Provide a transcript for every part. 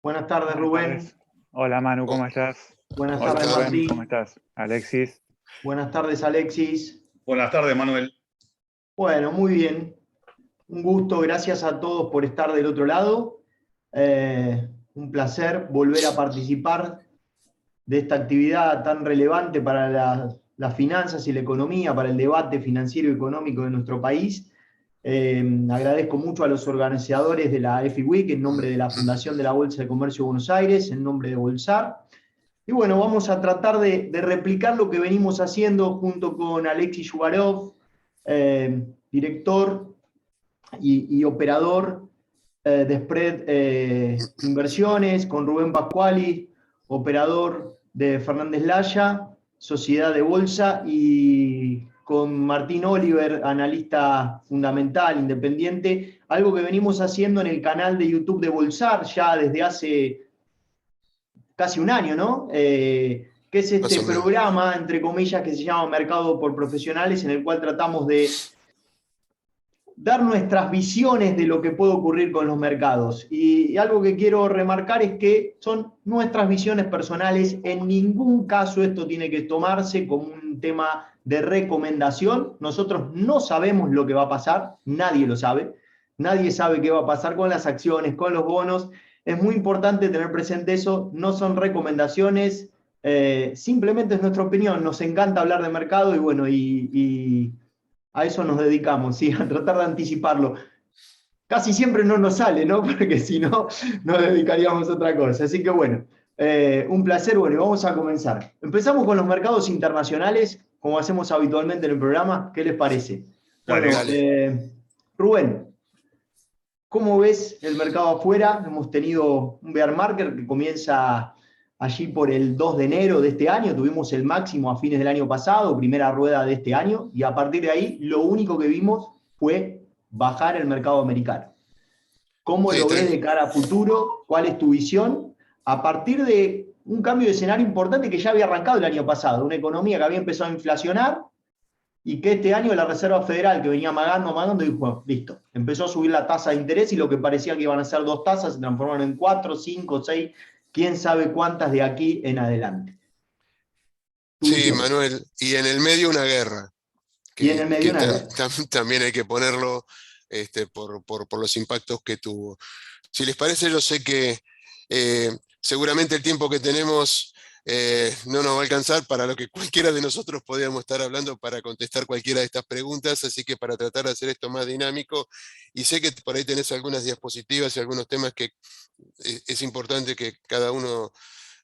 Buenas tardes, Buenas Rubén. tardes. Hola Manu, Oh, ¿cómo estás? Buenas hola, tardes, Rubén, Martín. ¿cómo estás? Alexis. Buenas tardes, Alexis. buenas tardes, Manuel. Bueno, muy bien. Un gusto, gracias a todos por estar del otro lado. Un placer volver a participar de esta actividad tan relevante para las finanzas y la economía, para el debate financiero y económico de nuestro país. Agradezco mucho a los organizadores de la FIWIC en nombre de la Fundación de la Bolsa de Comercio de Buenos Aires, en nombre de Bolsar. Y bueno, vamos a tratar de replicar lo que venimos haciendo junto con Alexis Yuvarov, director y operador de Spread Inversiones, con Rubén Pascuali, operador de Fernández Laya, Sociedad de Bolsa, y con Martín Oliver, analista fundamental, independiente, algo que venimos haciendo en el canal de YouTube de Bolsar ya desde hace casi un año, ¿no? Que es Más este o menos. programa, entre comillas, que se llama Mercado por Profesionales, en el cual tratamos de dar nuestras visiones de lo que puede ocurrir con los mercados. Y algo que quiero remarcar es que son nuestras visiones personales. En ningún caso esto tiene que tomarse como un tema de recomendación. Nosotros no sabemos lo que va a pasar, nadie lo sabe. Nadie sabe qué va a pasar con las acciones, con los bonos. Es muy importante tener presente eso. No son recomendaciones, simplemente es nuestra opinión. Nos encanta hablar de mercado y bueno, y a eso nos dedicamos, ¿sí? A tratar de anticiparlo. Casi siempre no nos sale, ¿no? Porque si no, nos dedicaríamos a otra cosa. Así que bueno, un placer, bueno, y vamos a comenzar. Empezamos con los mercados internacionales, como hacemos habitualmente en el programa. ¿Qué les parece? Dale, Bueno, dale. Rubén, ¿cómo ves el mercado afuera? Hemos tenido un bear market que comienza allí por el 2 de enero de este año, tuvimos el máximo a fines del año pasado, primera rueda de este año, y a partir de ahí lo único que vimos fue bajar el mercado americano. ¿Cómo Sí, lo ves de cara a futuro? ¿Cuál es tu visión? A partir de un cambio de escenario importante que ya había arrancado el año pasado, una economía que había empezado a inflacionar, y que este año la Reserva Federal, que venía amagando, dijo, bueno, listo, empezó a subir la tasa de interés y lo que parecía que iban a ser 2 tasas se transformaron en 4, 5, 6, quién sabe cuántas de aquí en adelante. Tu Sí, visión. Manuel. Y en el medio una guerra, Y en el medio una guerra. también hay que ponerlo por los impactos que tuvo. Si les parece, yo sé que seguramente el tiempo que tenemos no nos va a alcanzar para lo que cualquiera de nosotros podríamos estar hablando para contestar cualquiera de estas preguntas, así que para tratar de hacer esto más dinámico, y sé que por ahí tenés algunas diapositivas y algunos temas que es importante que cada uno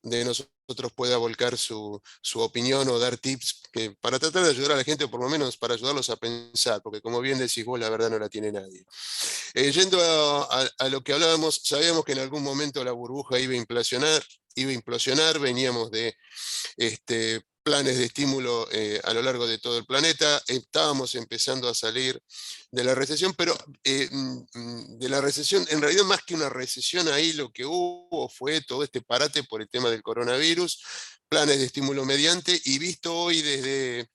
de nosotros pueda volcar su opinión o dar tips para tratar de ayudar a la gente, o por lo menos para ayudarlos a pensar, porque como bien decís vos, la verdad no la tiene nadie. Yendo a lo que hablábamos, sabíamos que en algún momento la burbuja iba a implosionar, veníamos de planes de estímulo a lo largo de todo el planeta, estábamos empezando a salir de la recesión, pero de la recesión, en realidad más que una recesión ahí lo que hubo fue todo este parate por el tema del coronavirus, planes de estímulo mediante, y visto hoy desde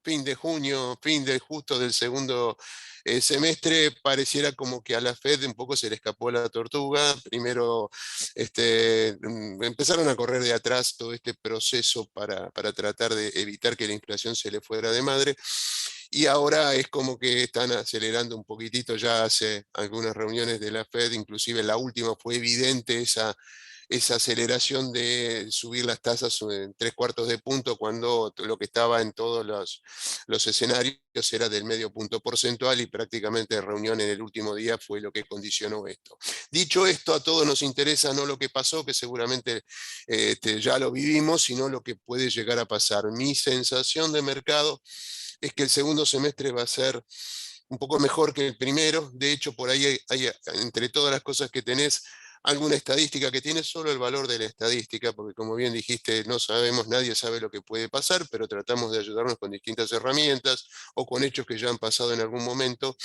fin de junio, fin de justo del segundo semestre, pareciera como que a la Fed un poco se le escapó la tortuga. Primero empezaron a correr de atrás todo este proceso para tratar de evitar que la inflación se le fuera de madre. Y ahora es como que están acelerando un poquitito, ya hace algunas reuniones de la Fed, inclusive la última fue evidente esa aceleración de subir las tasas en 3/4 de punto, cuando lo que estaba en todos los escenarios era del medio punto porcentual, y prácticamente reunión en el último día fue lo que condicionó esto. Dicho esto, a todos nos interesa no lo que pasó, que seguramente ya lo vivimos, sino lo que puede llegar a pasar. Mi sensación de mercado es que el segundo semestre va a ser un poco mejor que el primero. De hecho, por ahí hay, entre todas las cosas que tenés, alguna estadística que tiene solo el valor de la estadística, porque como bien dijiste, no sabemos, nadie sabe lo que puede pasar, pero tratamos de ayudarnos con distintas herramientas o con hechos que ya han pasado en algún momento.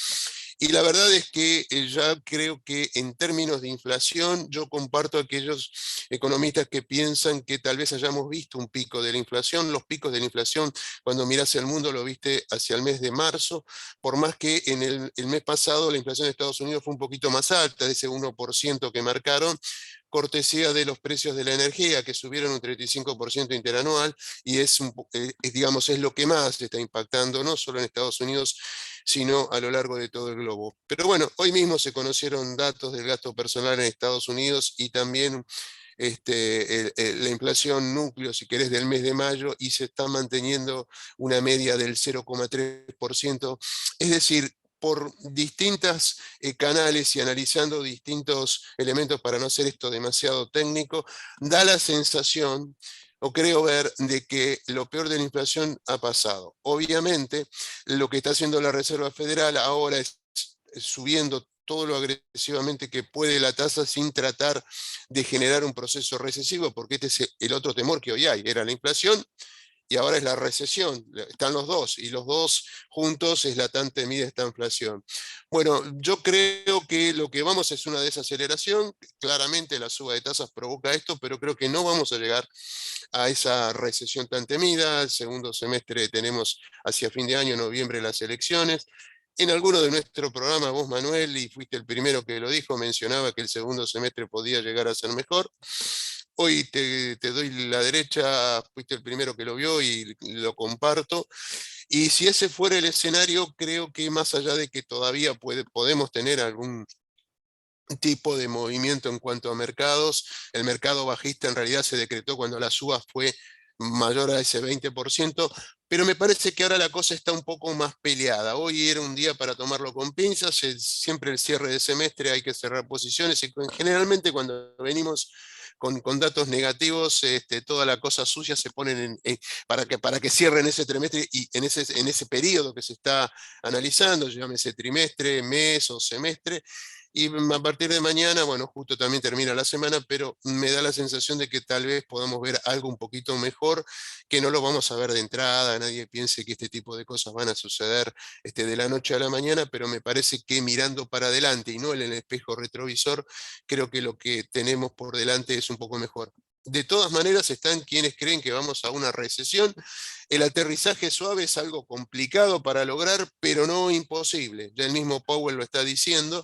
Y la verdad es que ya creo que en términos de inflación, yo comparto a aquellos economistas que piensan que tal vez hayamos visto un pico de la inflación. Los picos de la inflación, cuando miras el mundo, lo viste hacia el mes de marzo, por más que en el mes pasado la inflación de Estados Unidos fue un poquito más alta, de ese 1% que marcaron, cortesía de los precios de la energía, que subieron un 35% interanual, y digamos, es lo que más está impactando, no solo en Estados Unidos, sino a lo largo de todo el globo. Pero bueno, hoy mismo se conocieron datos del gasto personal en Estados Unidos y también la inflación núcleo, si querés, del mes de mayo, y se está manteniendo una media del 0,3%. Es decir, por distintos canales y analizando distintos elementos, para no hacer esto demasiado técnico, da la sensación, o creo ver, de que lo peor de la inflación ha pasado. Obviamente, lo que está haciendo la Reserva Federal ahora es subiendo todo lo agresivamente que puede la tasa sin tratar de generar un proceso recesivo, porque este es el otro temor que hoy hay, era la inflación y ahora es la recesión, están los dos, y los dos juntos es la tan temida esta inflación. Bueno, yo creo que lo que vamos es una desaceleración, claramente la suba de tasas provoca esto, pero creo que no vamos a llegar a esa recesión tan temida. El segundo semestre tenemos hacia fin de año, noviembre, las elecciones. En alguno de nuestro programa, vos, Manuel, y fuiste el primero que lo dijo, mencionaba que el segundo semestre podía llegar a ser mejor. Hoy te doy la derecha, fuiste el primero que lo vio y lo comparto. Y si ese fuera el escenario, creo que más allá de que todavía podemos tener algún tipo de movimiento en cuanto a mercados, el mercado bajista en realidad se decretó cuando la suba fue mayor a ese 20%, pero me parece que ahora la cosa está un poco más peleada. Hoy era un día para tomarlo con pinzas, siempre el cierre de semestre hay que cerrar posiciones, y generalmente cuando venimos con datos negativos, toda la cosa sucia se ponen para que cierren ese trimestre y en ese periodo que se está analizando, llámese trimestre, mes o semestre. Y a partir de mañana, bueno, justo también termina la semana, pero me da la sensación de que tal vez podamos ver algo un poquito mejor, que no lo vamos a ver de entrada. Nadie piense que este tipo de cosas van a suceder de la noche a la mañana, pero me parece que mirando para adelante y no en el espejo retrovisor, creo que lo que tenemos por delante es un poco mejor. De todas maneras, están quienes creen que vamos a una recesión. El aterrizaje suave es algo complicado para lograr, pero no imposible. Ya el mismo Powell lo está diciendo.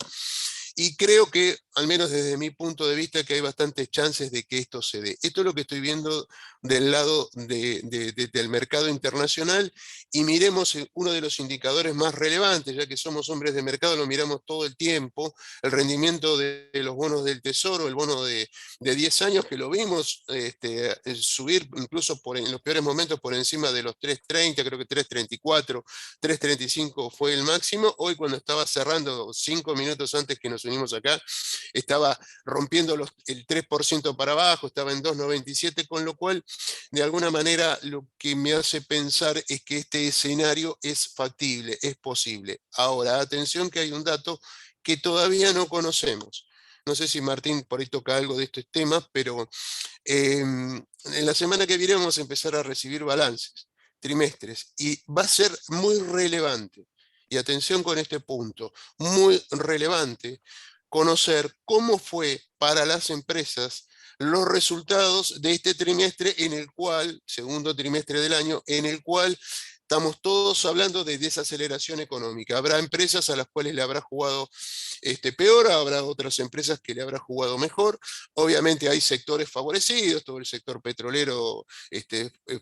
Y creo que, al menos desde mi punto de vista, que hay bastantes chances de que esto se dé. Esto es lo que estoy viendo del lado del mercado internacional, y miremos uno de los indicadores más relevantes, ya que somos hombres de mercado, lo miramos todo el tiempo, el rendimiento de los bonos del Tesoro, el bono de 10 años, que lo vimos subir incluso en los peores momentos por encima de los 3,30, creo que 3,34, 3,35 fue el máximo. Hoy, cuando estaba cerrando 5 minutos antes que nos unimos acá, estaba rompiendo el 3% para abajo, estaba en 2,97, con lo cual, de alguna manera, lo que me hace pensar es que este escenario es factible, es posible. Ahora, atención, que hay un dato que todavía no conocemos. No sé si Martín por ahí toca algo de estos temas, pero en la semana que viene vamos a empezar a recibir balances, trimestres, y va a ser muy relevante. Y atención con este punto, muy relevante conocer cómo fue para las empresas los resultados de este trimestre, en el cual, segundo trimestre del año, en el cual estamos todos hablando de desaceleración económica. Habrá empresas a las cuales le habrá jugado peor, habrá otras empresas que le habrá jugado mejor. Obviamente hay sectores favorecidos, todo el sector petrolero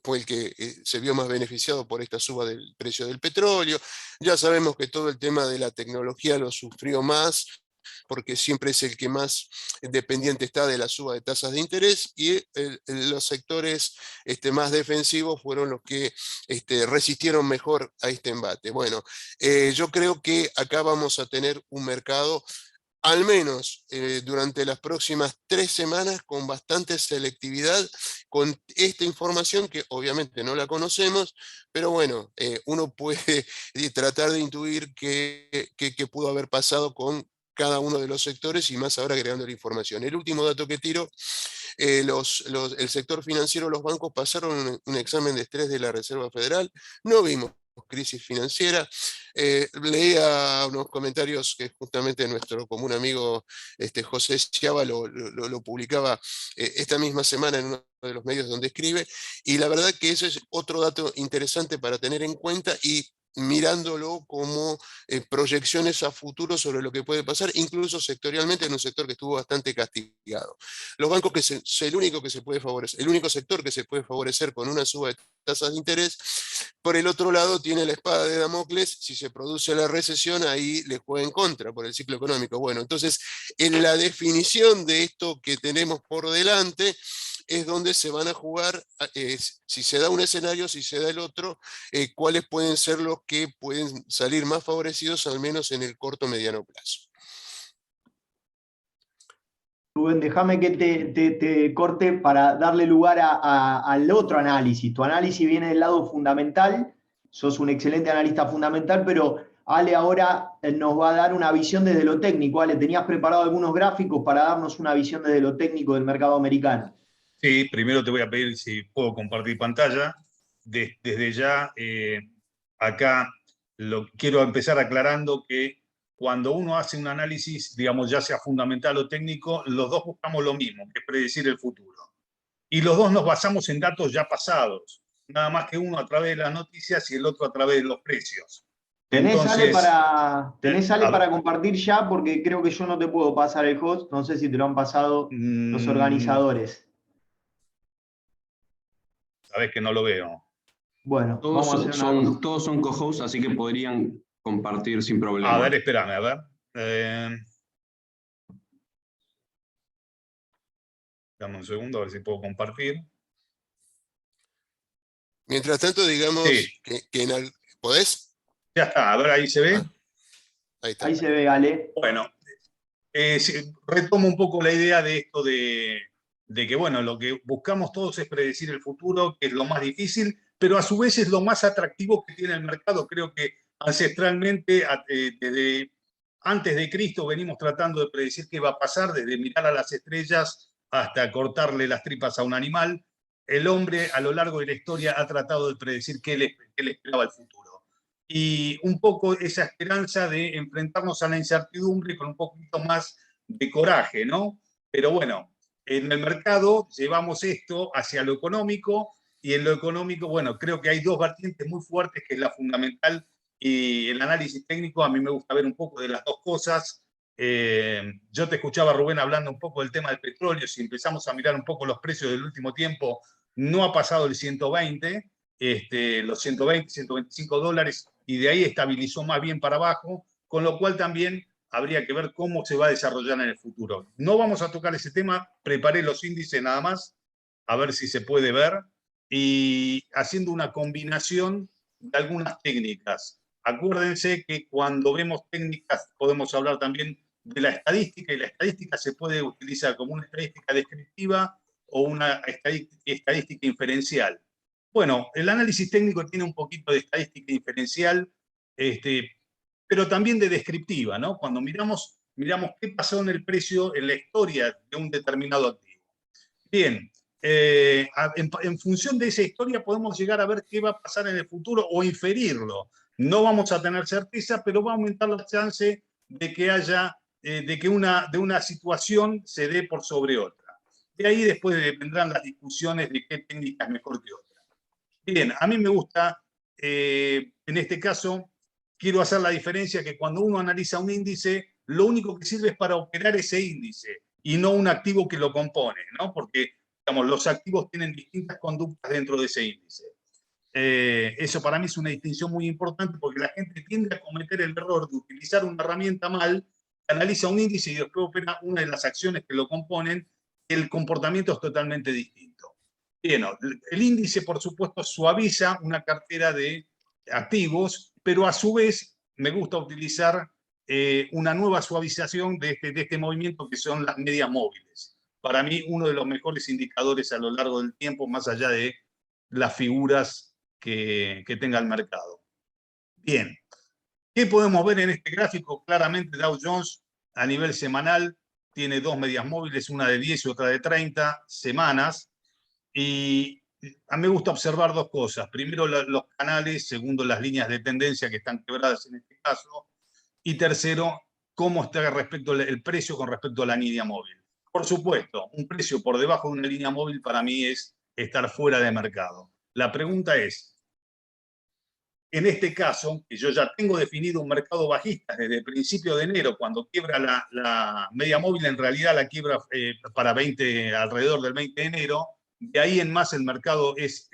fue el que se vio más beneficiado por esta suba del precio del petróleo. Ya sabemos que todo el tema de la tecnología lo sufrió más, porque siempre es el que más dependiente está de la suba de tasas de interés, y los sectores más defensivos fueron los que resistieron mejor a este embate. Bueno, yo creo que acá vamos a tener un mercado, al menos durante las próximas 3 semanas, con bastante selectividad, con esta información que obviamente no la conocemos, pero bueno, uno puede tratar de intuir qué pudo haber pasado con cada uno de los sectores, y más ahora agregando la información. El último dato que tiro, el sector financiero, los bancos pasaron un examen de estrés de la Reserva Federal, no vimos crisis financiera. Leía unos comentarios que justamente nuestro común amigo José Schiava lo publicaba esta misma semana en uno de los medios donde escribe, y la verdad que eso es otro dato interesante para tener en cuenta y mirándolo como proyecciones a futuro sobre lo que puede pasar, incluso sectorialmente en un sector que estuvo bastante castigado. Los bancos que es el único que se puede favorecer, el único sector que se puede favorecer con una suba de tasas de interés. Por el otro lado tiene la espada de Damocles: si se produce la recesión, ahí le juega en contra por el ciclo económico. Bueno, entonces en la definición de esto que tenemos por delante es donde se van a jugar, si se da un escenario, si se da el otro, cuáles pueden ser los que pueden salir más favorecidos, al menos en el corto o mediano plazo. Rubén, déjame que te corte para darle lugar al otro análisis. Tu análisis viene del lado fundamental, sos un excelente analista fundamental, pero Ale ahora nos va a dar una visión desde lo técnico. Ale, tenías preparado algunos gráficos para darnos una visión desde lo técnico del mercado americano. Sí, primero te voy a pedir si puedo compartir pantalla. Desde ya, acá quiero empezar aclarando que cuando uno hace un análisis, digamos, ya sea fundamental o técnico, los dos buscamos lo mismo, que es predecir el futuro. Y los dos nos basamos en datos ya pasados, nada más que uno a través de las noticias y el otro a través de los precios. ¿Tenés Ale Entonces, para compartir ya? Porque creo que yo no te puedo pasar el host. No sé si te lo han pasado los organizadores. sabes que no lo veo. Bueno, vamos a hacer una cosa. Todos son co-hosts, así que podrían compartir sin problema. A ver, espérame, a ver. Dame un segundo, a ver si puedo compartir. Mientras tanto, digamos Sí. ¿Podés? Ya está, a ver, ahí se ve. Ahí está. Ahí se ve, Ale. Bueno, retomo un poco la idea de esto de que, bueno, lo que buscamos todos es predecir el futuro, que es lo más difícil, pero a su vez es lo más atractivo que tiene el mercado. Creo que ancestralmente, desde antes de Cristo, venimos tratando de predecir qué va a pasar, desde mirar a las estrellas hasta cortarle las tripas a un animal. El hombre a lo largo de la historia ha tratado de predecir qué le esperaba el futuro. Y un poco esa esperanza de enfrentarnos a la incertidumbre con un poquito más de coraje, ¿no? Pero bueno, en el mercado llevamos esto hacia lo económico, y en lo económico, bueno, creo que hay dos vertientes muy fuertes, que es la fundamental y el análisis técnico. A mí me gusta ver un poco de las dos cosas. Yo te escuchaba, Rubén, hablando un poco del tema del petróleo. Si empezamos a mirar un poco los precios del último tiempo, no ha pasado el 120, los 120, 125 dólares, y de ahí estabilizó más bien para abajo, con lo cual también habría que ver cómo se va a desarrollar en el futuro. No vamos a tocar ese tema, preparé los índices nada más, a ver si se puede ver, y haciendo una combinación de algunas técnicas. Acuérdense que cuando vemos técnicas podemos hablar también de la estadística, y la estadística se puede utilizar como una estadística descriptiva o una estadística inferencial. Bueno, el análisis técnico tiene un poquito de estadística inferencial, pero también de descriptiva, ¿no? Cuando miramos qué pasó en el precio, en la historia de un determinado activo. Bien, en función de esa historia podemos llegar a ver qué va a pasar en el futuro o inferirlo. No vamos a tener certeza, pero va a aumentar la chance de que haya, de que una situación se dé por sobre otra. De ahí después vendrán las discusiones de qué técnica es mejor que otra. Bien, a mí me gusta, en este caso, quiero hacer la diferencia que cuando uno analiza un índice, lo único que sirve es para operar ese índice y no un activo que lo compone, ¿no? Porque, digamos, los activos tienen distintas conductas dentro de ese índice. Eso para mí es una distinción muy importante, porque la gente tiende a cometer el error de utilizar una herramienta mal, analiza un índice y después opera una de las acciones que lo componen. El comportamiento es totalmente distinto. Bien, el índice, por supuesto, suaviza una cartera de activos, pero a su vez me gusta utilizar una nueva suavización de este movimiento, que son las medias móviles. Para mí, uno de los mejores indicadores a lo largo del tiempo, más allá de las figuras que tenga el mercado. Bien, ¿qué podemos ver en este gráfico? Claramente Dow Jones a nivel semanal tiene dos medias móviles, una de 10 y otra de 30 semanas, y a mí me gusta observar dos cosas. Primero, los canales, segundo, las líneas de tendencia que están quebradas en este caso, y tercero, cómo está el precio con respecto a la línea móvil. Por supuesto, un precio por debajo de una línea móvil para mí es estar fuera de mercado. La pregunta es, en este caso, que yo ya tengo definido un mercado bajista desde el principio de enero, cuando quiebra la media móvil, en realidad la quiebra alrededor del 20 de enero, de ahí en más el mercado es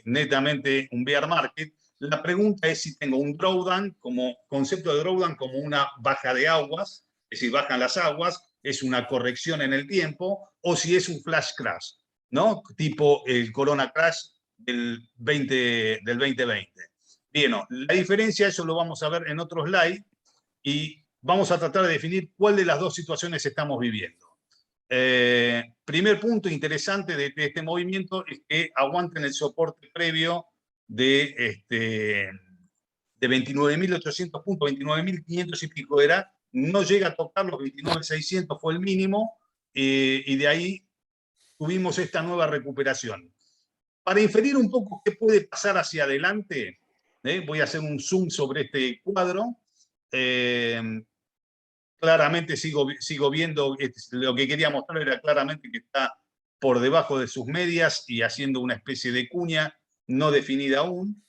netamente un bear market. La pregunta es si tengo un drawdown, como concepto de drawdown, como una baja de aguas, es decir, bajan las aguas, es una corrección en el tiempo, o si es un flash crash, ¿no? Tipo el Corona Crash del 2020. Bien, la diferencia, eso lo vamos a ver en otro slide, y vamos a tratar de definir cuál de las dos situaciones estamos viviendo. Primer punto interesante de este movimiento es que aguanten el soporte previo de 29.800 puntos, 29.500 y pico era, no llega a tocar los 29.600, fue el mínimo, y de ahí tuvimos esta nueva recuperación. Para inferir un poco qué puede pasar hacia adelante, voy a hacer un zoom sobre este cuadro. Claramente sigo viendo, lo que quería mostrar era claramente que está por debajo de sus medias y haciendo una especie de cuña no definida aún.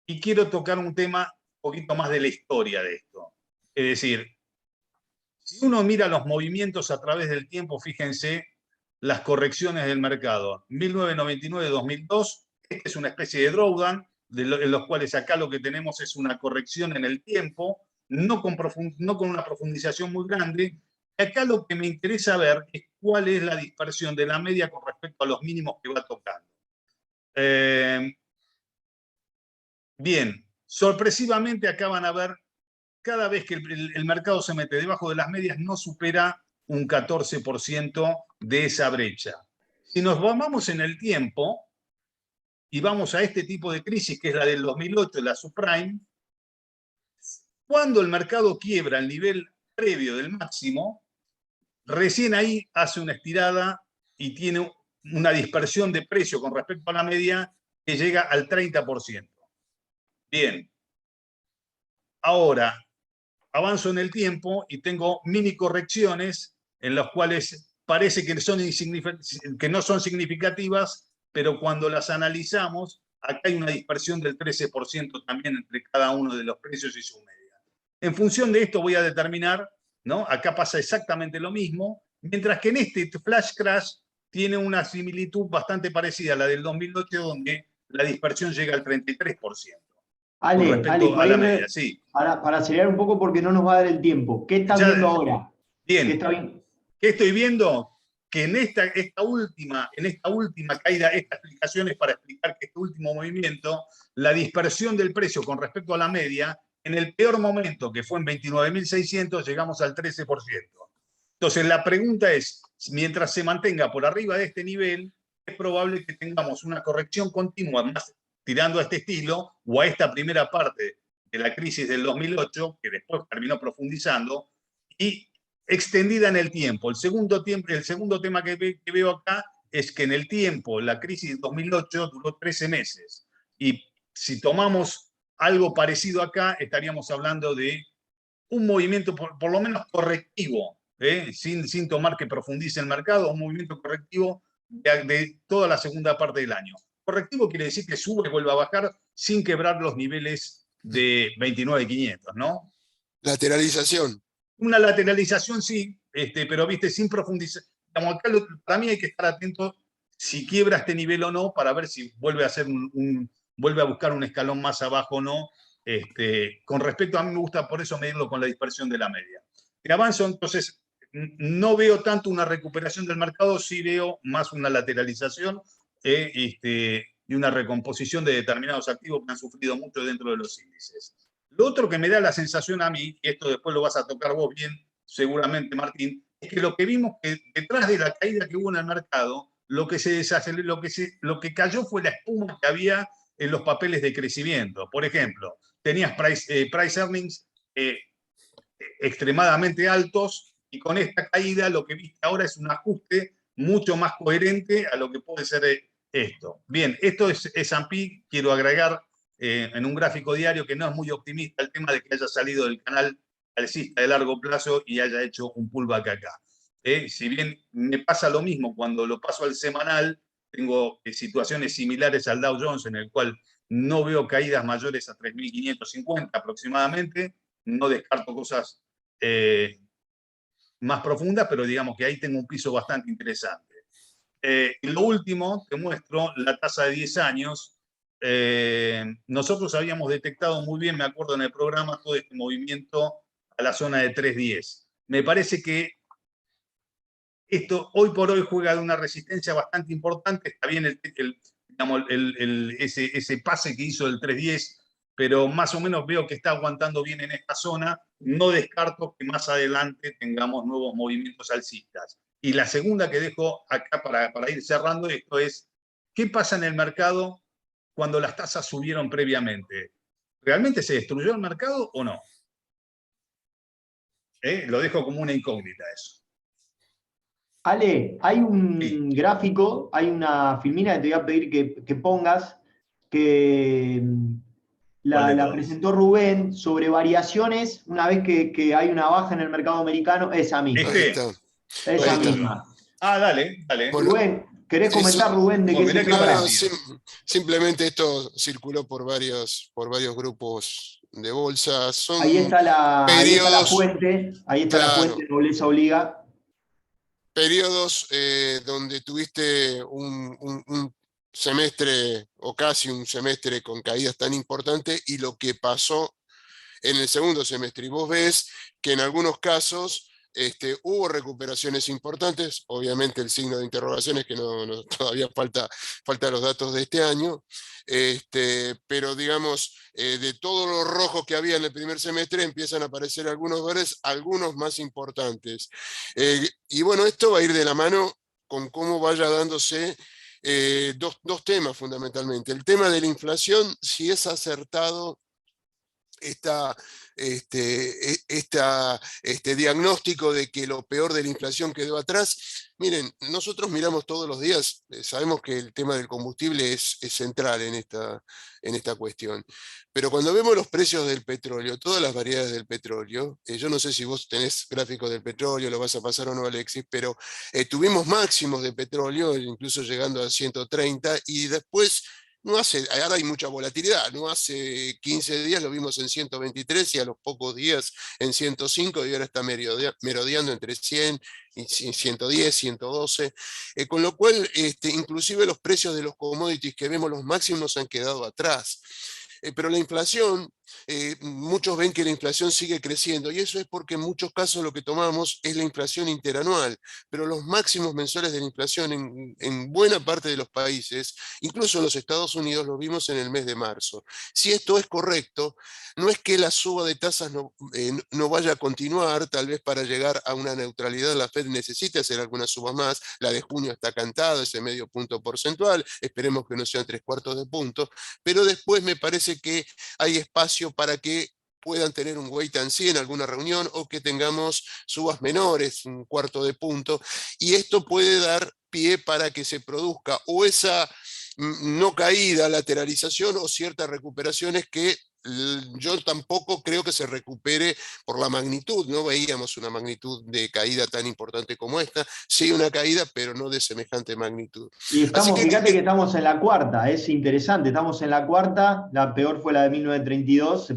Y quiero tocar un tema un poquito más de la historia de esto. Es decir, si uno mira los movimientos a través del tiempo, fíjense las correcciones del mercado. 1999-2002, esta es una especie de drawdown, en los cuales acá lo que tenemos es una corrección en el tiempo, no con una profundización muy grande. Acá lo que me interesa ver es cuál es la dispersión de la media con respecto a los mínimos que va tocando. Bien, sorpresivamente acá van a ver, cada vez que el mercado se mete debajo de las medias no supera un 14% de esa brecha. Si nos vamos en el tiempo y vamos a este tipo de crisis, que es la del 2008, la subprime, cuando el mercado quiebra el nivel previo del máximo, recién ahí hace una estirada y tiene una dispersión de precio con respecto a la media que llega al 30%. Bien. Ahora, avanzo en el tiempo y tengo mini correcciones en las cuales parece que no son significativas, pero cuando las analizamos, acá hay una dispersión del 13% también entre cada uno de los precios y su media. En función de esto voy a determinar, ¿no? Acá pasa exactamente lo mismo, mientras que en este flash crash tiene una similitud bastante parecida a la del 2008, donde la dispersión llega al 33%. Con respecto a la media, sí. Para acelerar un poco porque no nos va a dar el tiempo. ¿Qué estás viendo ahora? Bien. ¿Qué estoy viendo? Que en esta última caída, esta explicación es para explicar que este último movimiento, la dispersión del precio con respecto a la media, en el peor momento, que fue en 29.600, llegamos al 13%. Entonces, la pregunta es, mientras se mantenga por arriba de este nivel, es probable que tengamos una corrección continua, más tirando a este estilo, o a esta primera parte de la crisis del 2008, que después terminó profundizando, y extendida en el tiempo. El segundo tema que veo acá es que en el tiempo, la crisis del 2008 duró 13 meses. Y si tomamos algo parecido acá, estaríamos hablando de un movimiento por lo menos correctivo, sin tomar que profundice el mercado, un movimiento correctivo de toda la segunda parte del año. Correctivo quiere decir que sube y vuelve a bajar sin quebrar los niveles de 29.500, ¿no? Lateralización. Una lateralización sí, pero viste, sin profundizar. Acá para mí hay que estar atento si quiebra este nivel o no, para ver si vuelve a hacer vuelve a buscar un escalón más abajo o no. Con respecto a mí me gusta por eso medirlo con la dispersión de la media. Te avanzo, entonces, no veo tanto una recuperación del mercado, sí veo más una lateralización y una recomposición de determinados activos que han sufrido mucho dentro de los índices. Lo otro que me da la sensación a mí, y esto después lo vas a tocar vos bien, seguramente, Martín, es que lo que vimos que detrás de la caída que hubo en el mercado, lo que cayó fue la espuma que había en los papeles de crecimiento. Por ejemplo, tenías price earnings extremadamente altos, y con esta caída lo que viste ahora es un ajuste mucho más coherente a lo que puede ser esto. Bien, esto es S&P. Quiero agregar en un gráfico diario que no es muy optimista el tema de que haya salido del canal alcista de largo plazo y haya hecho un pullback acá. Si bien me pasa lo mismo cuando lo paso al semanal, tengo situaciones similares al Dow Jones, en el cual no veo caídas mayores a 3.550 aproximadamente. No descarto cosas más profundas, pero digamos que ahí tengo un piso bastante interesante. Y lo último, te muestro la tasa de 10 años. Nosotros habíamos detectado muy bien, me acuerdo en el programa, todo este movimiento a la zona de 3.10. Me parece que esto hoy por hoy juega de una resistencia bastante importante. Está bien ese pase que hizo del 3.10, pero más o menos veo que está aguantando bien en esta zona. No descarto que más adelante tengamos nuevos movimientos alcistas. Y la segunda que dejo acá para ir cerrando esto es, ¿qué pasa en el mercado cuando las tasas subieron previamente? ¿Realmente se destruyó el mercado o no? Lo dejo como una incógnita eso. Ale, hay un gráfico, hay una filmina que te voy a pedir que pongas, que la presentó Rubén, sobre variaciones una vez que hay una baja en el mercado americano, esa misma. Esa misma. Ah, dale. Bueno, Rubén, ¿querés comentar, Rubén, de qué se trata? Simplemente esto circuló por varios grupos de bolsa. Son ahí está la fuente, claro, la fuente, Nobleza Obliga. Periodos donde tuviste un semestre o casi un semestre con caídas tan importantes y lo que pasó en el segundo semestre. Y vos ves que en algunos casos hubo recuperaciones importantes, obviamente el signo de interrogación es que todavía falta los datos de este año, pero digamos, de todos los rojos que había en el primer semestre empiezan a aparecer algunos verdes, algunos más importantes. Y bueno, esto va a ir de la mano con cómo vaya dándose dos temas fundamentalmente. El tema de la inflación, si es acertado este diagnóstico de que lo peor de la inflación quedó atrás. Miren, nosotros miramos todos los días, sabemos que el tema del combustible es central en esta cuestión, pero cuando vemos los precios del petróleo, todas las variedades del petróleo, yo no sé si vos tenés gráficos del petróleo, lo vas a pasar o no, Alexis, pero tuvimos máximos de petróleo, incluso llegando a 130, y después ahora hay mucha volatilidad, no hace 15 días lo vimos en 123 y a los pocos días en 105 y ahora está merodeando entre 100 y 110, 112, con lo cual inclusive los precios de los commodities que vemos los máximos han quedado atrás. Pero la inflación, muchos ven que la inflación sigue creciendo y eso es porque en muchos casos lo que tomamos es la inflación interanual, pero los máximos mensuales de la inflación en buena parte de los países, incluso en los Estados Unidos, lo vimos en el mes de marzo. Si esto es correcto, no es que la suba de tasas no vaya a continuar, tal vez para llegar a una neutralidad la Fed necesite hacer alguna suba más, la de junio está cantada, ese medio punto porcentual, esperemos que no sean 3/4 de punto, pero después me parece que hay espacio para que puedan tener un wait and see en alguna reunión o que tengamos subas menores, 1/4 de punto, y esto puede dar pie para que se produzca o esa no caída, lateralización o ciertas recuperaciones que yo tampoco creo que se recupere por la magnitud, no veíamos una magnitud de caída tan importante como esta, sí una caída, pero no de semejante magnitud. Y fíjate que estamos en la cuarta, es interesante, estamos en la cuarta, la peor fue la de 1932,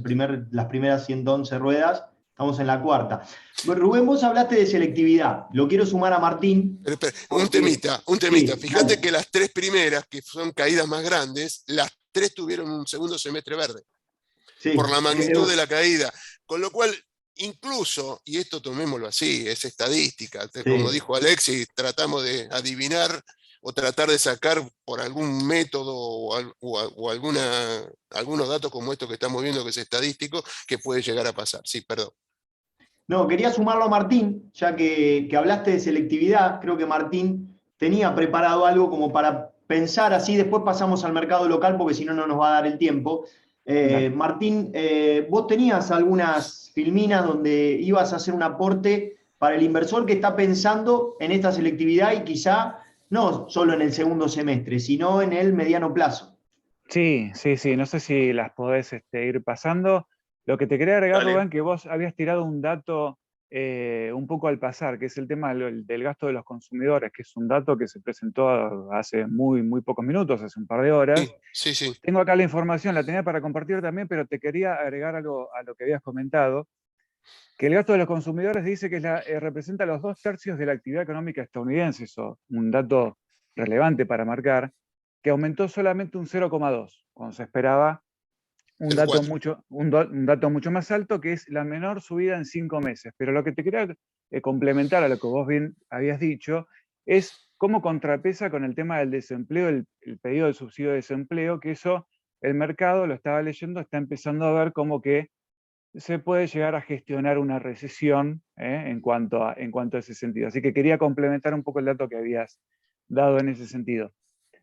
las primeras 111 ruedas, estamos en la cuarta. Rubén, vos hablaste de selectividad, lo quiero sumar a Martín. Pero, un temita, sí, fíjate dale. Que las tres primeras, que son caídas más grandes, las tres tuvieron un segundo semestre verde. Sí, por la magnitud de la caída, con lo cual incluso, y esto tomémoslo así, es estadística, sí. Como dijo Alexis, tratamos de adivinar o tratar de sacar por algún método o algunos datos como estos que estamos viendo que es estadístico, que puede llegar a pasar. Sí, perdón. No, quería sumarlo a Martín, ya que hablaste de selectividad, creo que Martín tenía preparado algo como para pensar así, después pasamos al mercado local porque si no, no nos va a dar el tiempo. Martín, vos tenías algunas filminas donde ibas a hacer un aporte para el inversor que está pensando en esta selectividad y quizá no solo en el segundo semestre, sino en el mediano plazo. Sí, no sé si las podés ir pasando. Lo que te quería agregar, Dale. Rubén, que vos habías tirado un dato un poco al pasar, que es el tema del gasto de los consumidores, que es un dato que se presentó hace muy pocos minutos, hace un par de horas. Sí. Tengo acá la información, la tenía para compartir también, pero te quería agregar algo a lo que habías comentado, que el gasto de los consumidores dice que representa los 2/3 de la actividad económica estadounidense, eso, un dato relevante para marcar, que aumentó solamente un 0,2, cuando se esperaba un El dato 4. mucho, un dato mucho más alto, que es la menor subida en 5 meses. Pero lo que te quería complementar a lo que vos bien habías dicho, es cómo contrapesa con el tema del desempleo, el pedido del subsidio de desempleo, que eso el mercado, lo estaba leyendo, está empezando a ver como que se puede llegar a gestionar una recesión en cuanto a ese sentido. Así que quería complementar un poco el dato que habías dado en ese sentido.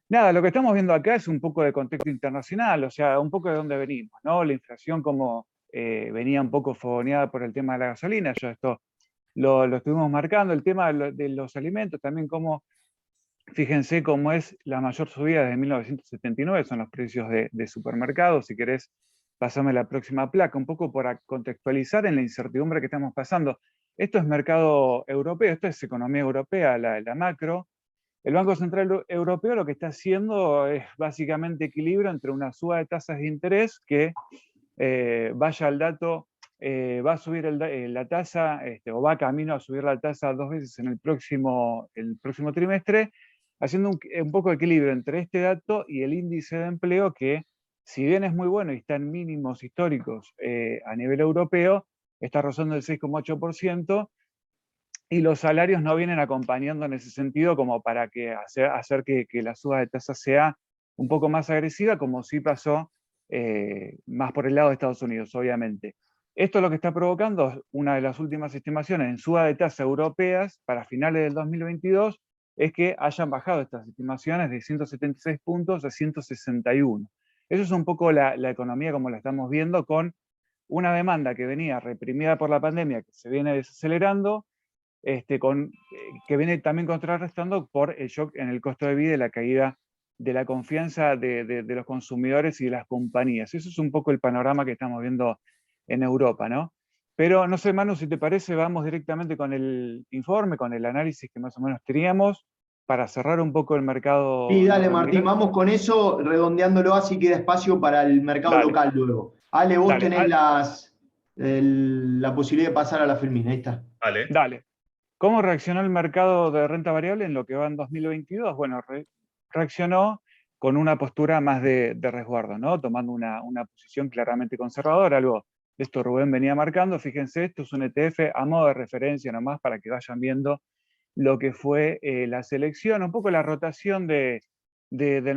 Nada, lo que estamos viendo acá es un poco de contexto internacional, o sea, un poco de dónde venimos, ¿no? La inflación como venía un poco fogoneada por el tema de la gasolina, ya esto lo estuvimos marcando, el tema de los alimentos, también como, fíjense cómo es la mayor subida desde 1979, son los precios de supermercados, si querés, pasame la próxima placa, un poco para contextualizar en la incertidumbre que estamos pasando. Esto es mercado europeo, esto es economía europea, la macro. El Banco Central Europeo lo que está haciendo es básicamente equilibrio entre una suba de tasas de interés que vaya al dato, va a subir la tasa, o va camino a subir la tasa 2 veces en el próximo trimestre, haciendo un poco de equilibrio entre este dato y el índice de empleo que, si bien es muy bueno y está en mínimos históricos a nivel europeo, está rozando el 6,8%, y los salarios no vienen acompañando en ese sentido como para hacer que la suba de tasas sea un poco más agresiva, como sí pasó más por el lado de Estados Unidos, obviamente. Esto lo que está provocando, una de las últimas estimaciones en suba de tasas europeas para finales del 2022, es que hayan bajado estas estimaciones de 176 puntos a 161. Eso es un poco la economía como la estamos viendo, con una demanda que venía reprimida por la pandemia, que se viene desacelerando, que viene también contrarrestando por el shock en el costo de vida y la caída de la confianza de los consumidores y de las compañías. Eso es un poco el panorama que estamos viendo en Europa, ¿no? Pero no sé, Manu, si te parece, vamos directamente con el informe, con el análisis que más o menos teníamos, para cerrar un poco el mercado Sí, dale Martín, norteamericano. vamos con eso, redondeándolo así queda espacio para el mercado Dale, local luego. Ale, vos dale, tenés la posibilidad de pasar a la Fermín, ahí está. Dale. dale. ¿Cómo reaccionó el mercado de renta variable en lo que va en 2022? Bueno, reaccionó con una postura más de resguardo, ¿no? Tomando una posición claramente conservadora, algo de esto Rubén venía marcando. Fíjense, esto es un ETF a modo de referencia nomás para que vayan viendo lo que fue la selección, un poco la rotación del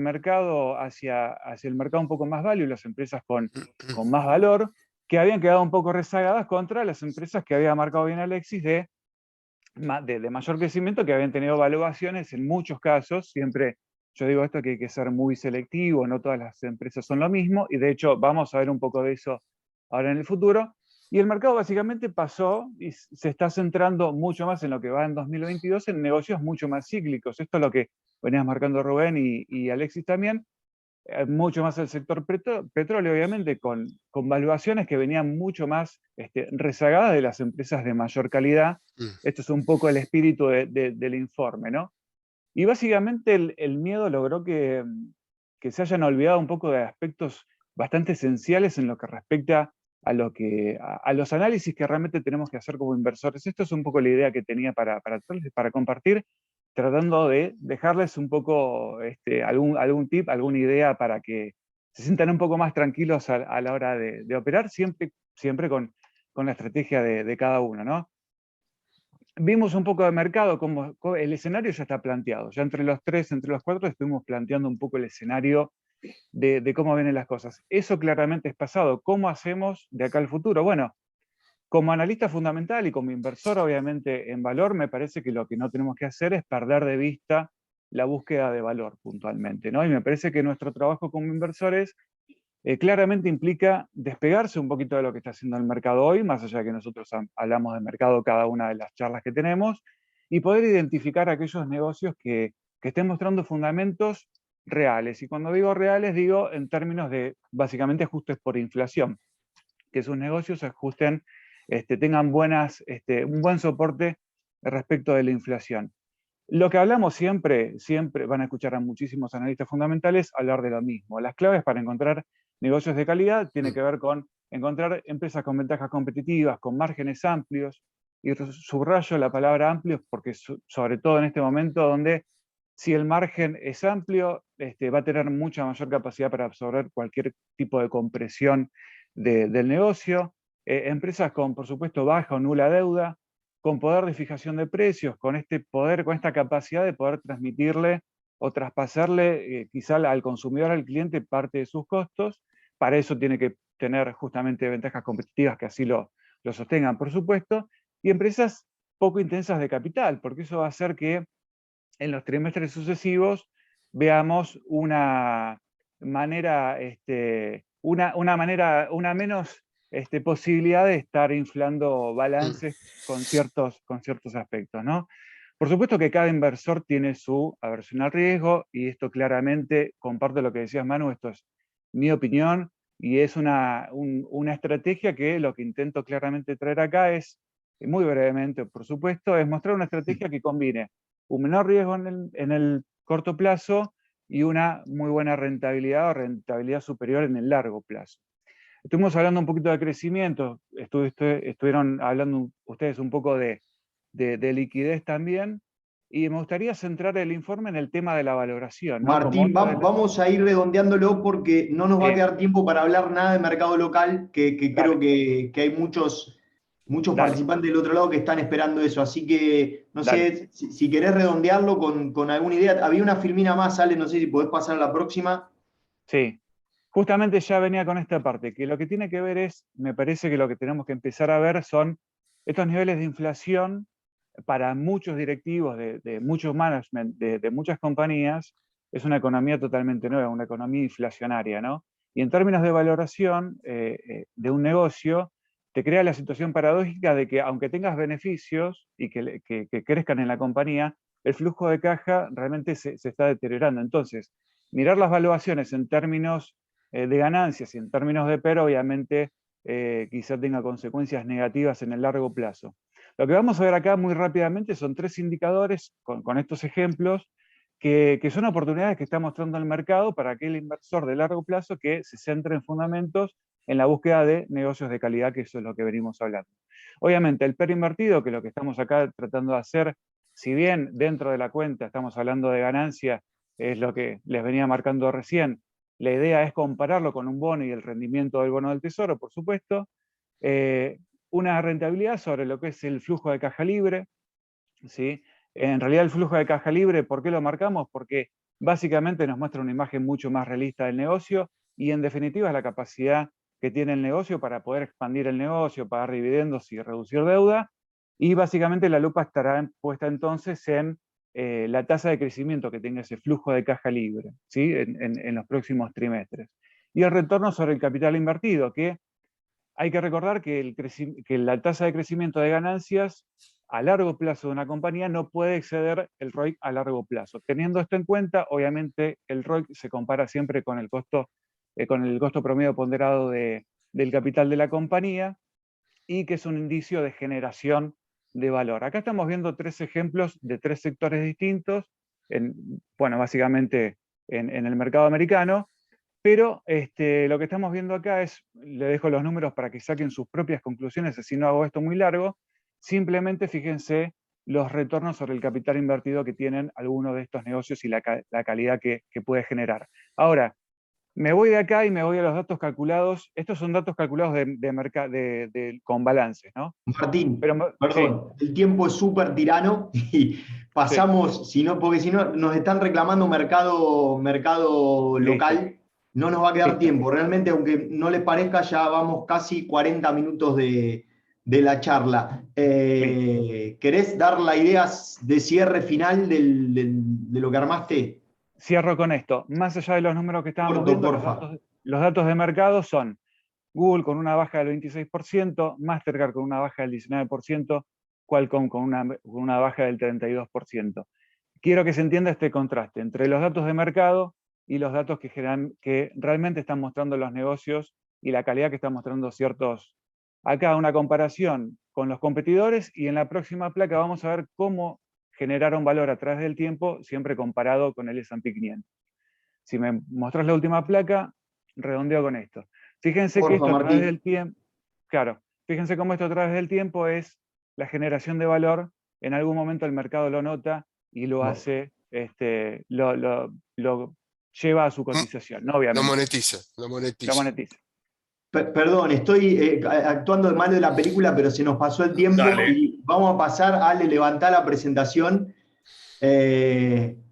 mercado hacia el mercado un poco más value, las empresas con más valor, que habían quedado un poco rezagadas contra las empresas que había marcado bien Alexis de mayor crecimiento, que habían tenido valuaciones en muchos casos. Siempre yo digo esto, que hay que ser muy selectivo, no todas las empresas son lo mismo, y de hecho vamos a ver un poco de eso ahora en el futuro. Y el mercado básicamente pasó y se está centrando mucho más en lo que va en 2022 en negocios mucho más cíclicos. Esto es lo que venías marcando Rubén y Alexis también, mucho más el sector petróleo, obviamente, con valuaciones que venían mucho más rezagadas de las empresas de mayor calidad. Esto es un poco el espíritu del informe, ¿no? Y básicamente el miedo logró que se hayan olvidado un poco de aspectos bastante esenciales en lo que respecta a los análisis que realmente tenemos que hacer como inversores. Esto es un poco la idea que tenía para compartir, tratando de dejarles un poco algún tip, alguna idea para que se sientan un poco más tranquilos a la hora de operar, siempre con la estrategia de cada uno, ¿no? Vimos un poco de mercado, como el escenario ya está planteado. Ya entre los 4, estuvimos planteando un poco el escenario de cómo vienen las cosas. Eso claramente es pasado. ¿Cómo hacemos de acá al futuro? Bueno, como analista fundamental y como inversor, obviamente, en valor, me parece que lo que no tenemos que hacer es perder de vista la búsqueda de valor puntualmente, ¿no? Y me parece que nuestro trabajo como inversores claramente implica despegarse un poquito de lo que está haciendo el mercado hoy, más allá de que nosotros hablamos de mercado cada una de las charlas que tenemos, y poder identificar aquellos negocios que que estén mostrando fundamentos reales. Y cuando digo reales, digo en términos de, básicamente, ajustes por inflación, que sus negocios se ajusten, tengan un buen soporte respecto de la inflación. Lo que hablamos siempre van a escuchar a muchísimos analistas fundamentales hablar de lo mismo. Las claves para encontrar negocios de calidad tienen que ver con encontrar empresas con ventajas competitivas, con márgenes amplios, y subrayo la palabra amplios porque sobre todo en este momento donde si el margen es amplio, va a tener mucha mayor capacidad para absorber cualquier tipo de compresión del negocio. Empresas con, por supuesto, baja o nula deuda, con poder de fijación de precios, con este poder, con esta capacidad de poder transmitirle o traspasarle quizá al consumidor, al cliente, parte de sus costos. Para eso tiene que tener justamente ventajas competitivas que así lo sostengan, por supuesto, y empresas poco intensas de capital, porque eso va a hacer que en los trimestres sucesivos veamos una manera, una menos posibilidad de estar inflando balances con ciertos aspectos, ¿no? Por supuesto que cada inversor tiene su aversión al riesgo, y esto claramente, comparto lo que decías, Manu, esto es mi opinión, y es una estrategia que lo que intento claramente traer acá es, muy brevemente, por supuesto, es mostrar una estrategia que combine un menor riesgo en el corto plazo y una muy buena rentabilidad o rentabilidad superior en el largo plazo. Estuvimos hablando un poquito de crecimiento, estuvieron hablando ustedes un poco de liquidez también, y me gustaría centrar el informe en el tema de la valoración, ¿no? Martín, vamos a ir redondeándolo porque no nos va a quedar tiempo para hablar nada de mercado local, que creo que hay muchos participantes del otro lado que están esperando eso. Así que, no sé, si querés redondearlo con alguna idea. Había una filmina más, Ale, no sé si podés pasar a la próxima. Sí, justamente ya venía con esta parte, que lo que tiene que ver es, me parece que lo que tenemos que empezar a ver son estos niveles de inflación para muchos directivos de muchos management, de muchas compañías. Es una economía totalmente nueva, una economía inflacionaria, ¿no? Y en términos de valoración de un negocio, te crea la situación paradójica de que aunque tengas beneficios y que crezcan en la compañía, el flujo de caja realmente se está deteriorando. Entonces, mirar las valuaciones en términos de ganancias y en términos de PER, obviamente quizá tenga consecuencias negativas en el largo plazo. Lo que vamos a ver acá muy rápidamente son 3 indicadores con estos ejemplos que son oportunidades que está mostrando el mercado para aquel inversor de largo plazo que se centre en fundamentos en la búsqueda de negocios de calidad, que eso es lo que venimos hablando. Obviamente el PER invertido, que lo que estamos acá tratando de hacer, si bien dentro de la cuenta estamos hablando de ganancia, es lo que les venía marcando recién, la idea es compararlo con un bono y el rendimiento del bono del tesoro, por supuesto, una rentabilidad sobre lo que es el flujo de caja libre, ¿sí? En realidad el flujo de caja libre, ¿por qué lo marcamos? Porque básicamente nos muestra una imagen mucho más realista del negocio, y en definitiva es la capacidad que tiene el negocio para poder expandir el negocio, pagar dividendos y reducir deuda, y básicamente la lupa estará puesta entonces en la tasa de crecimiento que tenga ese flujo de caja libre, ¿sí? En los próximos trimestres. Y el retorno sobre el capital invertido, que hay que recordar que la tasa de crecimiento de ganancias a largo plazo de una compañía no puede exceder el ROIC a largo plazo. Teniendo esto en cuenta, obviamente el ROIC se compara siempre con el costo promedio ponderado del capital de la compañía, y que es un indicio de generación de valor. Acá estamos viendo 3 ejemplos de 3 sectores distintos, básicamente en el mercado americano, pero lo que estamos viendo acá es, le dejo los números para que saquen sus propias conclusiones, así no hago esto muy largo. Simplemente fíjense los retornos sobre el capital invertido que tienen algunos de estos negocios y la calidad que puede generar. Ahora, me voy de acá y me voy a los datos calculados. Estos son datos calculados con balances, ¿no? Martín, Pero, perdón, el tiempo es súper tirano y pasamos, porque si no nos están reclamando mercado Listo. local, no nos va a quedar Listo. tiempo. Realmente, aunque no les parezca, ya vamos casi 40 minutos de la charla. ¿Querés dar la idea de cierre final de lo que armaste? Cierro con esto. Más allá de los números que estábamos Corto, viendo, porfa. los datos de mercado son Google con una baja del 26%, Mastercard con una baja del 19%, Qualcomm con una baja del 32%. quiero que se entienda este contraste entre los datos de mercado y los datos que realmente están mostrando los negocios y la calidad que están mostrando ciertos. Acá una comparación con los competidores, y en la próxima placa vamos a ver cómo generaron valor a través del tiempo, siempre comparado con el S&P 500. Si me mostrás la última placa, redondeo con esto. Fíjense que esto a través del tiempo, claro, fíjense cómo esto a través del tiempo es la generación de valor. En algún momento el mercado lo nota y lo hace, lo lleva a su cotización, ¿no? Obviamente. Lo monetiza. Perdón, estoy actuando de mal de la película, pero se nos pasó el tiempo. Dale. Y vamos a pasar, Ale, levantar la presentación.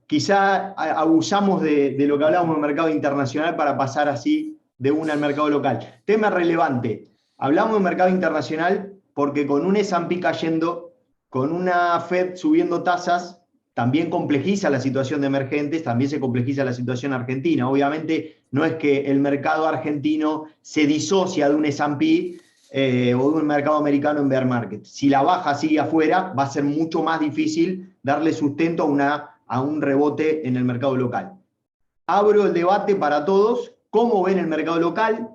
Quizá abusamos de lo que hablábamos del mercado internacional para pasar así de una al mercado local. Tema relevante. Hablamos del mercado internacional porque con un S&P cayendo, con una Fed subiendo tasas, también complejiza la situación de emergentes, también se complejiza la situación argentina. Obviamente no es que el mercado argentino se disocia de un S&P o de un mercado americano en bear market. Si la baja sigue afuera, va a ser mucho más difícil darle sustento a un rebote en el mercado local. Abro el debate para todos. ¿Cómo ven el mercado local?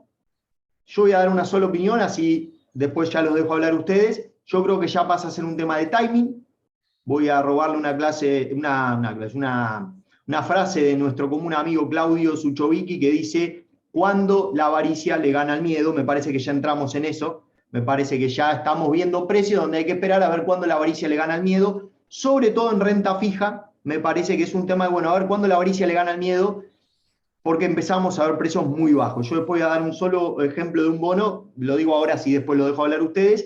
Yo voy a dar una sola opinión, así después ya los dejo hablar ustedes. Yo creo que ya pasa a ser un tema de timing. Voy a robarle una frase de nuestro común amigo Claudio Suchovicki que dice: cuando la avaricia le gana al miedo. Me parece que ya entramos en eso. Me parece que ya estamos viendo precios donde hay que esperar a ver cuándo la avaricia le gana al miedo, sobre todo en renta fija. Me parece que es un tema de, bueno, a ver cuándo la avaricia le gana al miedo, porque empezamos a ver precios muy bajos. Yo les voy a dar un solo ejemplo de un bono, lo digo ahora, si después lo dejo hablar a ustedes.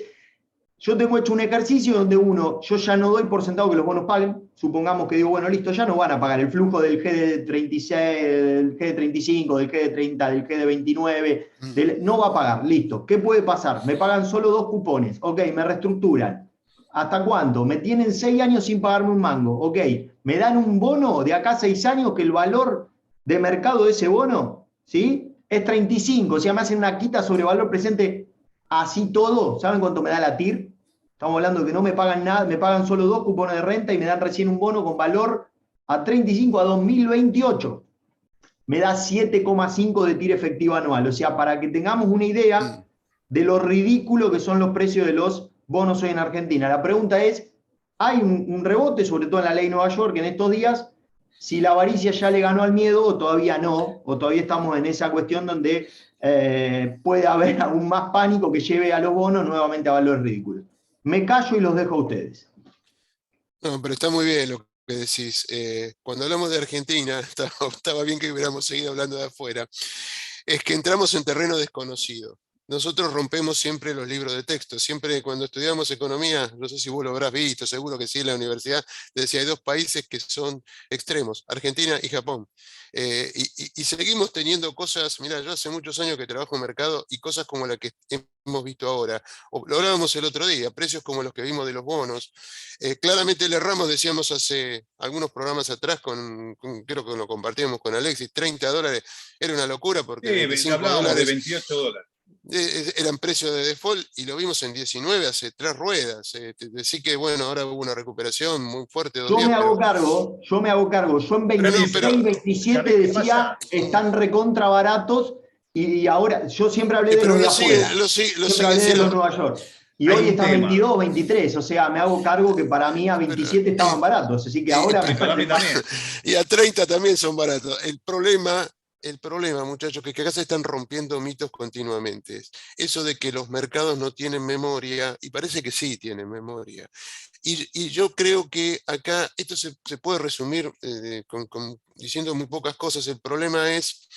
Yo tengo hecho un ejercicio donde yo ya no doy por sentado que los bonos paguen. Supongamos que digo, bueno, listo, ya no van a pagar el flujo del GD36, del GD35, del GD30, del GD29, no va a pagar, listo. ¿Qué puede pasar? Me pagan solo 2 cupones, ok, me reestructuran. ¿Hasta cuánto? Me tienen 6 años sin pagarme un mango, ok. Me dan un bono de acá a 6 años que el valor de mercado de ese bono, ¿sí? Es 35, o sea, me hacen una quita sobre valor presente. Así todo, ¿saben cuánto me da la TIR? Estamos hablando de que no me pagan nada, me pagan solo 2 cupones de renta y me dan recién un bono con valor a 35 a 2028. Me da 7,5 de TIR efectiva anual. O sea, para que tengamos una idea de lo ridículo que son los precios de los bonos hoy en Argentina. La pregunta es, ¿hay un rebote, sobre todo en la ley Nueva York en estos días? Si la avaricia ya le ganó al miedo o todavía no, o todavía estamos en esa cuestión donde puede haber aún más pánico que lleve a los bonos nuevamente a valores ridículos. Me callo y los dejo a ustedes. No, pero está muy bien lo que decís. Cuando hablamos de Argentina, estaba bien que hubiéramos seguido hablando de afuera, es que entramos en terreno desconocido. Nosotros rompemos siempre los libros de texto. Siempre cuando estudiamos economía, no sé si vos lo habrás visto, seguro que sí, en la universidad, te decía, hay 2 países que son extremos, Argentina y Japón. Y seguimos teniendo cosas, mira, yo hace muchos años que trabajo en mercado y cosas como la que hemos visto ahora, o lo hablábamos el otro día, precios como los que vimos de los bonos. Claramente le erramos, decíamos hace algunos programas atrás, creo que lo compartíamos con Alexis, $30 era una locura porque Sí, 25 hablábamos de dólares $28. eran precios de default y lo vimos en 19 hace 3 ruedas. Decir que bueno, ahora hubo una recuperación muy fuerte. Yo me hago cargo. Yo en 26, 27 decía, están recontra baratos y ahora, yo siempre hablé de los de afuera. Siempre hablé de los Nueva York. Y hoy están 22, 23, o sea, me hago cargo que para mí a 27 estaban baratos, así que ahora me para mí también. Y a 30 también son baratos. El problema, muchachos, que acá se están rompiendo mitos continuamente. Eso de que los mercados no tienen memoria, y parece que sí tienen memoria. Y yo creo que acá esto se puede resumir diciendo muy pocas cosas. El problema es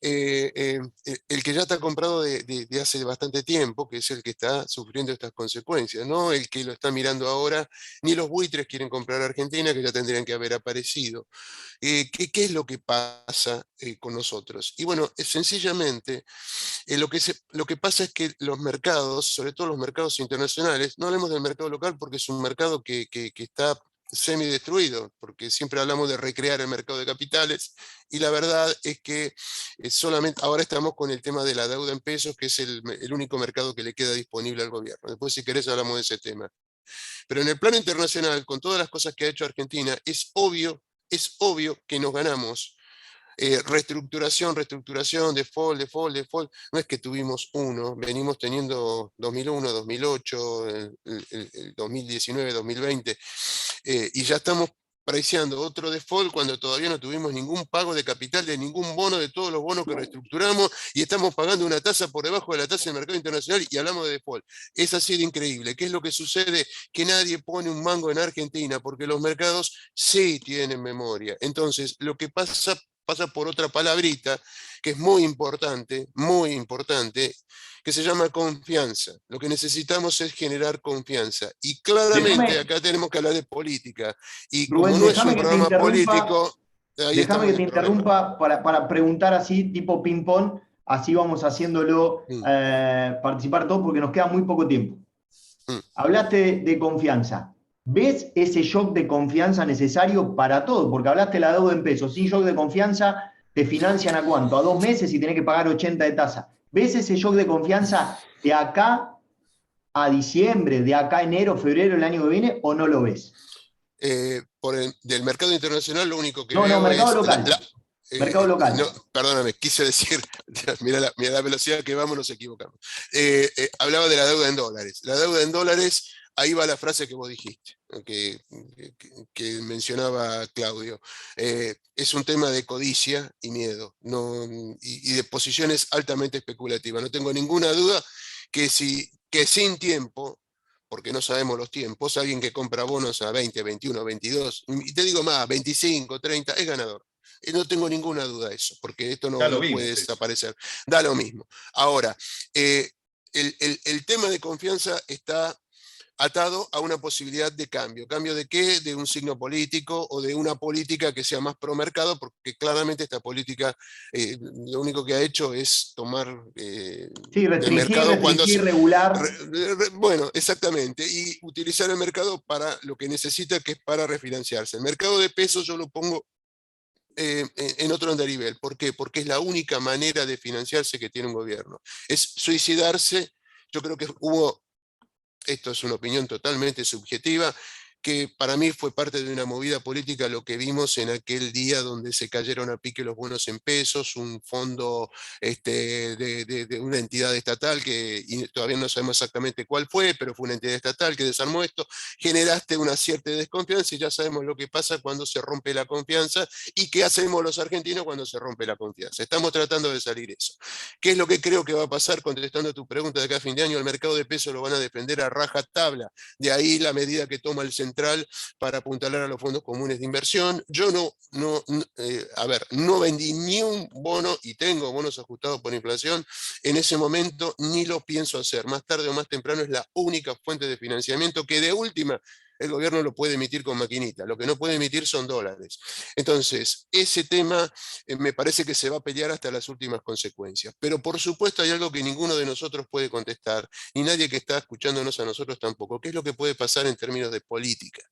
el que ya está comprado de hace bastante tiempo, que es el que está sufriendo estas consecuencias, no el que lo está mirando ahora, ni los buitres quieren comprar Argentina, que ya tendrían que haber aparecido. ¿Qué es lo que pasa con nosotros? Y bueno, sencillamente lo que pasa es que los mercados, sobre todo los mercados internacionales, no hablemos del mercado local porque es un mercado que está semidestruido, porque siempre hablamos de recrear el mercado de capitales, y la verdad es que solamente ahora estamos con el tema de la deuda en pesos, que es el único mercado que le queda disponible al gobierno. Después, si querés, hablamos de ese tema. Pero en el plano internacional, con todas las cosas que ha hecho Argentina, es obvio que nos ganamos. Reestructuración, default. No es que tuvimos uno, venimos teniendo 2001, 2008, el 2019, 2020, y ya estamos priceando otro default cuando todavía no tuvimos ningún pago de capital de ningún bono de todos los bonos que reestructuramos y estamos pagando una tasa por debajo de la tasa del mercado internacional y hablamos de default. Es así de increíble. ¿Qué es lo que sucede? Que nadie pone un mango en Argentina porque los mercados sí tienen memoria. Entonces, lo que pasa por otra palabrita que es muy importante, que se llama confianza. Lo que necesitamos es generar confianza. Y claramente acá tenemos que hablar de política. Y Rubén, como no es un programa político, ahí déjame estamos que en te el problema. interrumpa para preguntar así, tipo ping-pong, así vamos haciéndolo participar todos porque nos queda muy poco tiempo. Hablaste de confianza. ¿Ves ese shock de confianza necesario para todo? Porque hablaste de la deuda en pesos. Sin shock de confianza, ¿te financian a cuánto? A 2 meses y tenés que pagar 80 de tasa. ¿Ves ese shock de confianza de acá a diciembre, de acá a enero, febrero, el año que viene, o no lo ves? Del mercado internacional lo único que No, veo mercado es... local. Mercado local. No, perdóname, quise decir, mira la velocidad que vamos, nos equivocamos. Hablaba de la deuda en dólares. La deuda en dólares, ahí va la frase que vos dijiste, que mencionaba Claudio. Es un tema de codicia y miedo, y de posiciones altamente especulativas. No tengo ninguna duda que sin tiempo, porque no sabemos los tiempos, alguien que compra bonos a 20, 21, 22, y te digo más, 25, 30, es ganador. No tengo ninguna duda de eso, porque esto no puede desaparecer. Da lo mismo. Ahora, el tema de confianza está atado a una posibilidad de cambio. ¿Cambio de qué? De un signo político o de una política que sea más pro mercado, porque claramente esta política lo único que ha hecho es tomar del mercado cuando se... regular. Bueno, exactamente, y utilizar el mercado para lo que necesita, que es para refinanciarse. El mercado de pesos yo lo pongo en otro andarivel. ¿Por qué? Porque es la única manera de financiarse que tiene un gobierno. Es suicidarse. Yo creo que esto es una opinión totalmente subjetiva, que para mí fue parte de una movida política lo que vimos en aquel día donde se cayeron a pique los bonos en pesos, un fondo de una entidad estatal que todavía no sabemos exactamente cuál fue, pero fue una entidad estatal que desarmó esto. Generaste una cierta desconfianza y ya sabemos lo que pasa cuando se rompe la confianza y qué hacemos los argentinos cuando se rompe la confianza. Estamos tratando de salir eso. ¿Qué es lo que creo que va a pasar? Contestando a tu pregunta de acá a fin de año, el mercado de pesos lo van a defender a rajatabla. De ahí la medida que toma el central para apuntalar a los fondos comunes de inversión. Yo no vendí ni un bono y tengo bonos ajustados por inflación. En ese momento ni lo pienso hacer. Más tarde o más temprano es la única fuente de financiamiento que de última el gobierno lo puede emitir con maquinita. Lo que no puede emitir son dólares. Entonces, ese tema me parece que se va a pelear hasta las últimas consecuencias. Pero por supuesto hay algo que ninguno de nosotros puede contestar, ni nadie que está escuchándonos a nosotros tampoco, que es lo que puede pasar en términos de política.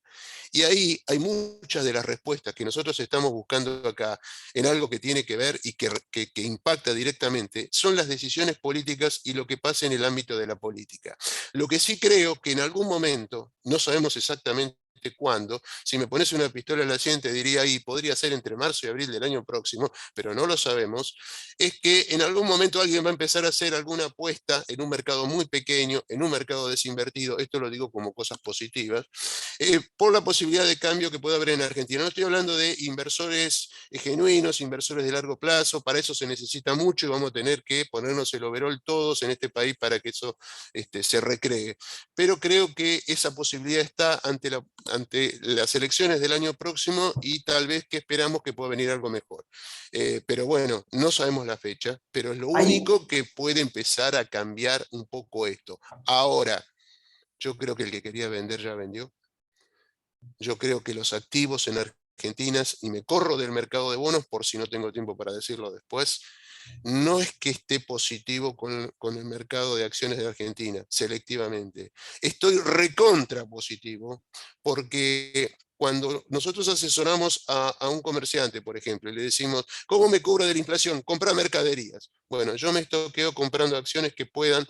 Y ahí hay muchas de las respuestas que nosotros estamos buscando acá en algo que tiene que ver y que impacta directamente, son las decisiones políticas y lo que pasa en el ámbito de la política. Lo que sí creo que en algún momento, no sabemos exactamente cuándo, si me pones una pistola en la sien te diría ahí, podría ser entre marzo y abril del año próximo, pero no lo sabemos, es que en algún momento alguien va a empezar a hacer alguna apuesta en un mercado muy pequeño, en un mercado desinvertido, esto lo digo como cosas positivas, por la posibilidad de cambio que puede haber en Argentina. No estoy hablando de inversores genuinos, inversores de largo plazo, para eso se necesita mucho y vamos a tener que ponernos el overall todos en este país para que eso se recree. Pero creo que esa posibilidad está ante las elecciones del año próximo y tal vez que esperamos que pueda venir algo mejor. Pero bueno, no sabemos la fecha, pero es lo único que puede empezar a cambiar un poco esto. Ahora, yo creo que el que quería vender ya vendió. Yo creo que los activos en Argentina, y me corro del mercado de bonos por si no tengo tiempo para decirlo después, no es que esté positivo con el mercado de acciones de Argentina, selectivamente. Estoy recontra positivo porque cuando nosotros asesoramos a un comerciante, por ejemplo, y le decimos, ¿cómo me cubro de la inflación? Compra mercaderías. Bueno, yo me estoqueo comprando acciones que puedan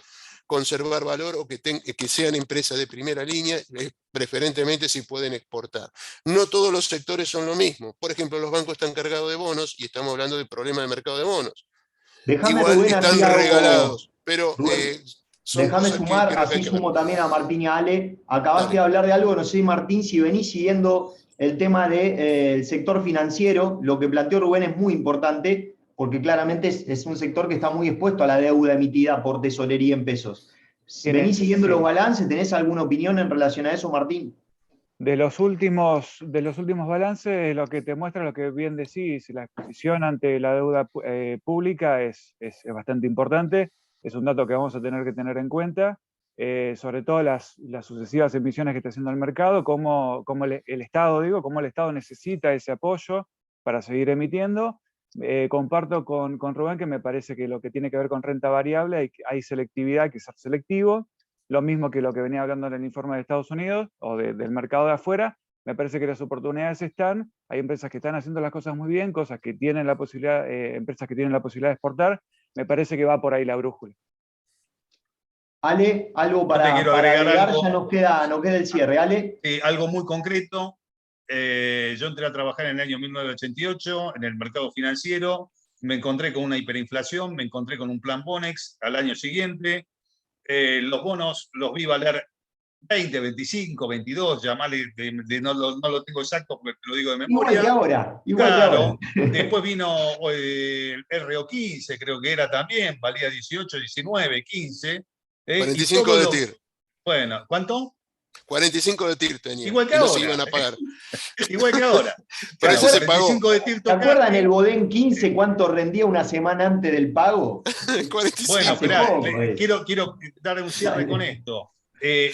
conservar valor o que sean empresas de primera línea, preferentemente si pueden exportar. No todos los sectores son lo mismo. Por ejemplo, los bancos están cargados de bonos y estamos hablando del problema del mercado de bonos. Déjame, Igual Rubén, están así hago. regalados, pero Rubén, son déjame cosas que sumar, creo que hay así que ver. sumo también a Martín y a Ale. Acabaste Dale. de hablar de algo, no sé, Martín, si venís siguiendo el tema del sector financiero. Lo que planteó Rubén es muy importante, porque claramente es un sector que está muy expuesto a la deuda emitida por tesorería en pesos. ¿Venís siguiendo los balances? ¿Tenés alguna opinión en relación a eso, Martín? De los últimos balances, lo que te muestra, lo que bien decís, la exposición ante la deuda pública es bastante importante. Es un dato que vamos a tener que tener en cuenta, sobre todo las sucesivas emisiones que está haciendo el mercado, cómo el Estado necesita ese apoyo para seguir emitiendo. Comparto con Rubén que me parece que lo que tiene que ver con renta variable, hay selectividad, hay que ser selectivo. Lo mismo que lo que venía hablando en el informe de Estados Unidos o del mercado de afuera. Me parece que las oportunidades están, hay empresas que están haciendo las cosas muy bien, cosas que tienen la posibilidad, empresas que tienen la posibilidad de exportar. Me parece que va por ahí la brújula. Ale, algo para agregar, algo. Ya nos queda el cierre. Ale. Algo muy concreto. Yo entré a trabajar en el año 1988 en el mercado financiero, me encontré con una hiperinflación, me encontré con un plan Bonex al año siguiente. Los bonos los vi valer 20, 25, 22, llamale, no lo tengo exacto porque te lo digo de memoria. Igual que ahora. Después vino el RO15, creo que era también, valía 18, 19, 15. 45 de TIR. Bueno, ¿cuánto? 45 de TIR tenía. Igual que y ahora. No se iban a pagar. Igual que ahora. Pero eso se pagó. ¿Te acuerdan el Bodén 15 cuánto rendía una semana antes del pago? 45. Bueno, esperá, quiero dar un cierre con esto.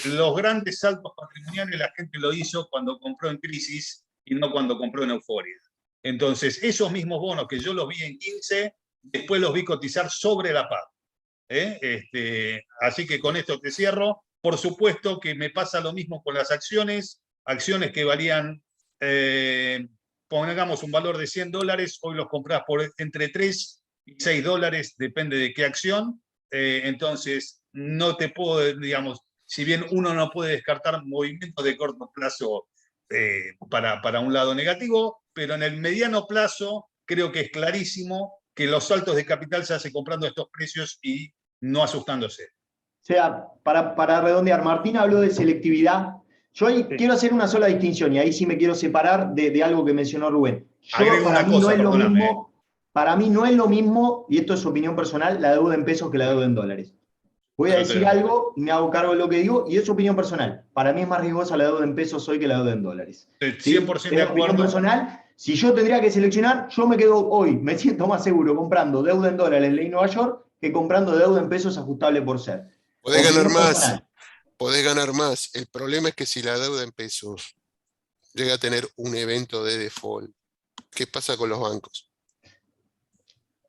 Los grandes saltos patrimoniales la gente lo hizo cuando compró en crisis y no cuando compró en euforia. Entonces, esos mismos bonos que yo los vi en 15, después los vi cotizar sobre la PAD. Así que con esto te cierro. Por supuesto que me pasa lo mismo con las acciones que valían, pongamos un valor de $100, hoy los compras por entre 3 y 6 dólares, depende de qué acción. Entonces, no te puedo, digamos, si bien uno no puede descartar movimientos de corto plazo para un lado negativo, pero en el mediano plazo creo que es clarísimo que los saltos de capital se hacen comprando estos precios y no asustándose. O sea, para redondear, Martín habló de selectividad. Yo ahí quiero hacer una sola distinción y ahí sí me quiero separar de algo que mencionó Rubén. Para mí no es lo mismo, y esto es opinión personal, la deuda en pesos que la deuda en dólares. Voy a decir algo y me hago cargo de lo que digo, y es opinión personal. Para mí es más riesgosa la deuda en pesos hoy que la deuda en dólares. 100% de acuerdo. Opinión personal. Si yo tendría que seleccionar, yo me quedo hoy, me siento más seguro comprando deuda en dólares ley Nueva York que comprando deuda en pesos ajustable por ser. Podés ganar más. El problema es que si la deuda en pesos llega a tener un evento de default, ¿qué pasa con los bancos?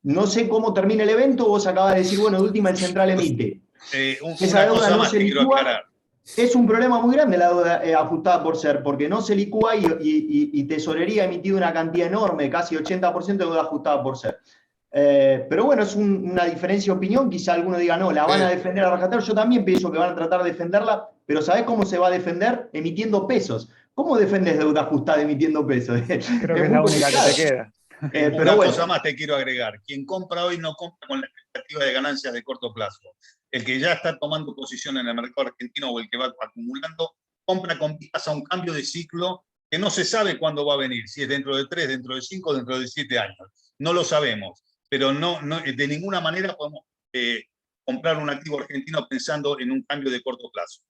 No sé cómo termina el evento, vos acabas de decir, bueno, de última el central emite. Esa deuda no se licúa. Es un problema muy grande la deuda ajustada por ser, porque no se licúa y tesorería ha emitido una cantidad enorme, casi 80% de deuda ajustada por ser. Pero bueno, es una diferencia de opinión, quizá alguno diga, no, la van a defender a rajatabla. Yo también pienso que van a tratar de defenderla, pero ¿sabés cómo se va a defender? Emitiendo pesos. ¿Cómo defendes deuda ajustada emitiendo pesos? Creo que es la única que te queda. Una cosa más te quiero agregar. Quien compra hoy no compra con la expectativa de ganancias de corto plazo. El que ya está tomando posición en el mercado argentino o el que va acumulando, compra con vistas a un cambio de ciclo que no se sabe cuándo va a venir, si es dentro de 3, dentro de 5, dentro de 7 años. No lo sabemos. Pero no, de ninguna manera podemos comprar un activo argentino pensando en un cambio de corto plazo.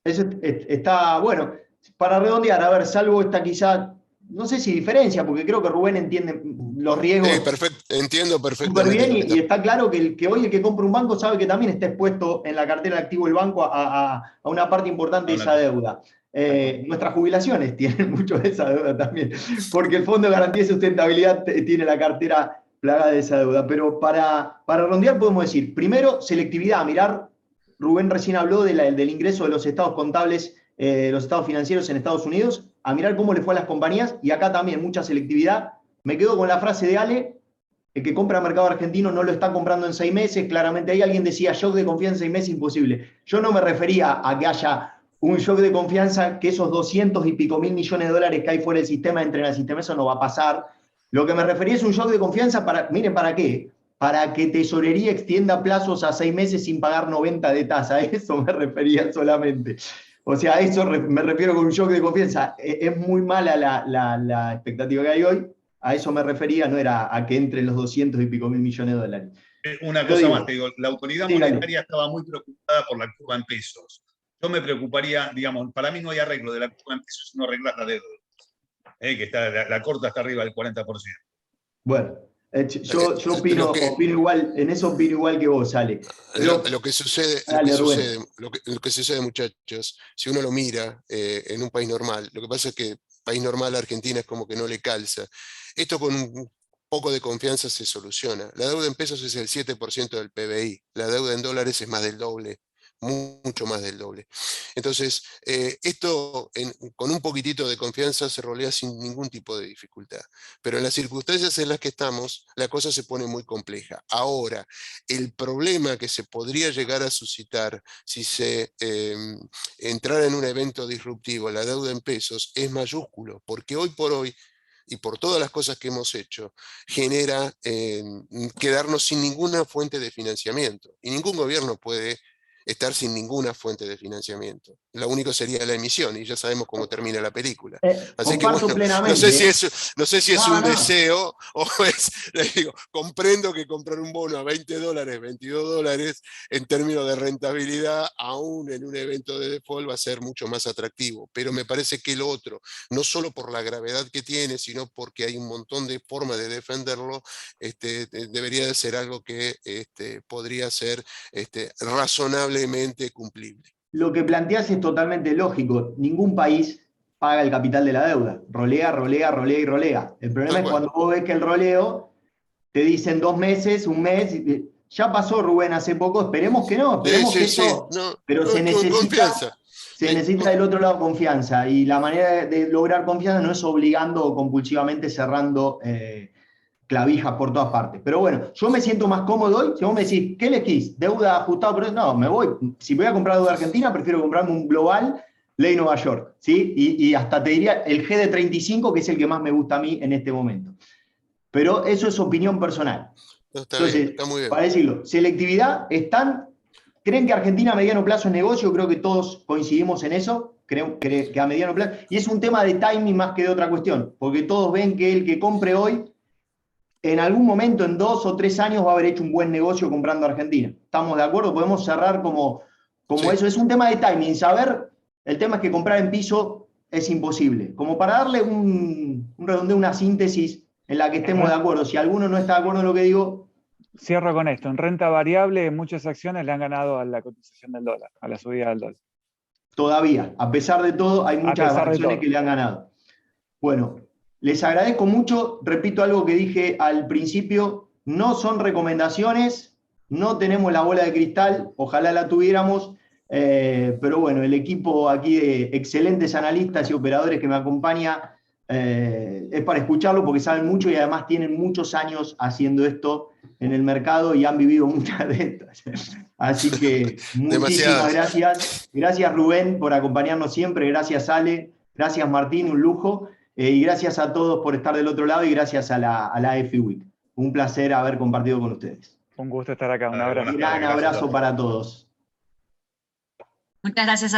Eso está bueno. Para redondear, a ver, salvo esta quizá, no sé si diferencia, porque creo que Rubén entiende los riesgos. Entiendo perfectamente. Súper bien, y está claro que hoy el que compra un banco sabe que también está expuesto en la cartera de activo del banco a una parte importante de esa deuda. Nuestras jubilaciones tienen mucho de esa deuda también, porque el Fondo de Garantía y Sustentabilidad tiene la cartera plagada de esa deuda. Pero para redondear podemos decir, primero, selectividad, mirar, Rubén recién habló del ingreso de los estados contables, los estados financieros en Estados Unidos, a mirar cómo le fue a las compañías, y acá también mucha selectividad. Me quedo con la frase de Ale, El que compra mercado argentino no lo está comprando en 6 meses. Claramente ahí alguien decía shock de confianza en 6 meses, imposible. Yo no me refería a que haya un shock de confianza, que esos 200 y pico mil millones de dólares que hay fuera del sistema entren al sistema, eso no va a pasar. Lo que me refería es un shock de confianza para, miren, ¿para qué? Para que tesorería extienda plazos a 6 meses sin pagar 90 de tasa. A eso me refería solamente. O sea, a eso me refiero con un shock de confianza. Es muy mala la expectativa que hay hoy. A eso me refería, no era a que entren los 200 y pico mil millones de dólares. Una cosa más, te digo, la autoridad monetaria estaba muy preocupada por la curva en pesos. Yo me preocuparía, digamos, para mí no hay arreglo de la curva en pesos si no arreglas la deuda. Que está, la corta está arriba del 40%. Bueno, yo opino igual, en eso opino igual que vos, Ale. Lo que sucede, muchachos, si uno lo mira en un país normal, lo que pasa es que país normal Argentina es como que no le calza. Esto con un poco de confianza se soluciona. La deuda en pesos es el 7% del PBI, la deuda en dólares es más del doble, mucho más del doble. Entonces, esto con un poquitito de confianza se rolea sin ningún tipo de dificultad. Pero en las circunstancias en las que estamos, la cosa se pone muy compleja. Ahora, el problema que se podría llegar a suscitar si se entrara en un evento disruptivo, la deuda en pesos, es mayúsculo, porque hoy por hoy, y por todas las cosas que hemos hecho, genera quedarnos sin ninguna fuente de financiamiento. Y ningún gobierno puede estar sin ninguna fuente de financiamiento. Lo único sería la emisión, y ya sabemos cómo termina la película. Así que bueno, plenamente. no sé si es un deseo o es, les digo, comprendo que comprar un bono a $20, $22, en términos de rentabilidad, aún en un evento de default va a ser mucho más atractivo. Pero me parece que el otro, no solo por la gravedad que tiene, sino porque hay un montón de formas de defenderlo, debería de ser algo que podría ser razonablemente cumplible. Lo que planteas es totalmente lógico. Ningún país paga el capital de la deuda. Rolea, rolea, rolea y rolea. El problema es cuando vos ves que el roleo te dicen 2 meses, un mes. Ya pasó, Rubén, hace poco. Esperemos que no. Esperemos que eso. No, pero se necesita del otro lado confianza. Y la manera de lograr confianza no es obligando o compulsivamente cerrando clavijas por todas partes. Pero bueno, yo me siento más cómodo hoy. Si vos me decís, ¿qué elegís? ¿Deuda ajustada? Pero no, me voy. Si voy a comprar deuda argentina, prefiero comprarme un global ley Nueva York, ¿sí? Y hasta te diría el G de 35, que es el que más me gusta a mí en este momento. Pero eso es opinión personal. No, entonces, está muy bien. Para decirlo, selectividad, ¿creen que Argentina a mediano plazo es negocio? Creo que todos coincidimos en eso. Creo que a mediano plazo. Y es un tema de timing más que de otra cuestión, porque todos ven que el que compre hoy, en algún momento, en 2 o 3 años, va a haber hecho un buen negocio comprando Argentina. ¿Estamos de acuerdo? Podemos cerrar como sí. Eso. Es un tema de timing. Saber, el tema es que comprar en piso es imposible. Como para darle un redondeo, una síntesis en la que estemos de acuerdo. Si alguno no está de acuerdo en lo que digo... Cierro con esto. En renta variable, muchas acciones le han ganado a la cotización del dólar, a la subida del dólar. Todavía. A pesar de todo, hay muchas acciones que le han ganado. Bueno... Les agradezco mucho, repito algo que dije al principio, no son recomendaciones, no tenemos la bola de cristal, ojalá la tuviéramos, pero bueno, el equipo aquí de excelentes analistas y operadores que me acompaña es para escucharlo porque saben mucho y además tienen muchos años haciendo esto en el mercado y han vivido muchas de estas. Así que muchísimas gracias. Gracias Rubén por acompañarnos siempre, gracias Ale, gracias Martín, un lujo. Y gracias a todos por estar del otro lado y gracias a la EFI Week. Un placer haber compartido con ustedes. Un gusto estar acá. Un abrazo. Un gran abrazo para todos. Muchas gracias a